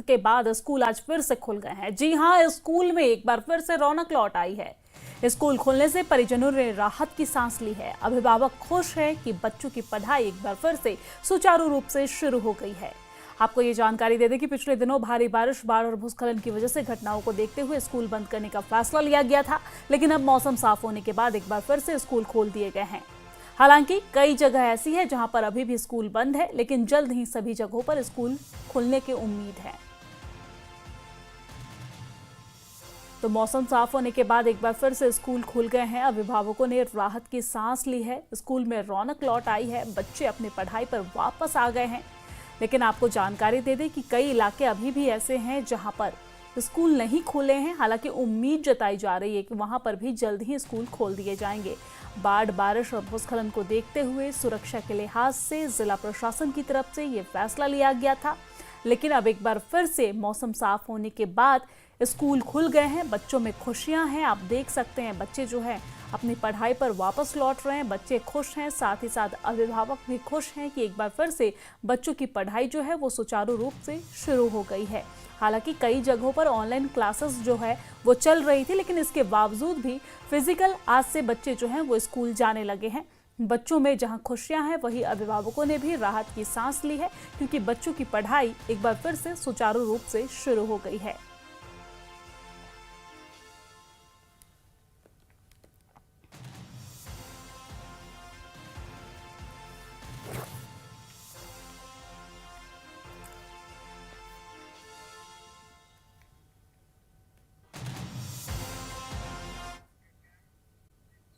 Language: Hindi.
के बाद स्कूल आज फिर से खुल गए हैं। जी हां, स्कूल में एक बार फिर से रौनक लौट आई है। स्कूल खुलने से परिजनों ने राहत की सांस ली है। अभिभावक खुश हैं कि बच्चों की पढ़ाई एक बार फिर से सुचारू रूप से शुरू हो गई है। आपको ये जानकारी दे दें कि पिछले दिनों भारी बारिश, बाढ़ और भूस्खलन की वजह से घटनाओं को देखते हुए स्कूल बंद करने का फैसला लिया गया था, लेकिन अब मौसम साफ होने के बाद एक बार फिर से स्कूल खोल दिए गए हैं। हालांकि कई जगह ऐसी है जहां पर अभी भी स्कूल बंद है, लेकिन जल्द ही सभी जगहों पर स्कूल खुलने की उम्मीद है। तो मौसम साफ होने के बाद एक बार फिर से स्कूल खुल गए हैं। अभिभावकों ने राहत की सांस ली है। स्कूल में रौनक लौट आई है। बच्चे अपनी पढ़ाई पर वापस आ गए हैं। लेकिन आपको जानकारी दे दें कि कई इलाके अभी भी ऐसे हैं जहां पर स्कूल नहीं खुले हैं। हालांकि उम्मीद जताई जा रही है कि वहां पर भी जल्द ही स्कूल खोल दिए जाएंगे। बाढ़, बारिश और भूस्खलन को देखते हुए सुरक्षा के लिहाज से जिला प्रशासन की तरफ से ये फैसला लिया गया था, लेकिन अब एक बार फिर से मौसम साफ होने के बाद स्कूल खुल गए हैं। बच्चों में खुशियां हैं। आप देख सकते हैं बच्चे जो है अपनी पढ़ाई पर वापस लौट रहे हैं। बच्चे खुश हैं, साथ ही साथ अभिभावक भी खुश हैं कि एक बार फिर से बच्चों की पढ़ाई जो है वो सुचारू रूप से शुरू हो गई है। हालांकि कई जगहों पर ऑनलाइन क्लासेस जो है वो चल रही थी, लेकिन इसके बावजूद भी फिजिकल आज से बच्चे जो हैं वो स्कूल जाने लगे हैं। बच्चों में जहां खुशियां हैं, वहीं अभिभावकों ने भी राहत की सांस ली है, क्योंकि बच्चों की पढ़ाई एक बार फिर से सुचारू रूप से शुरू हो गई है।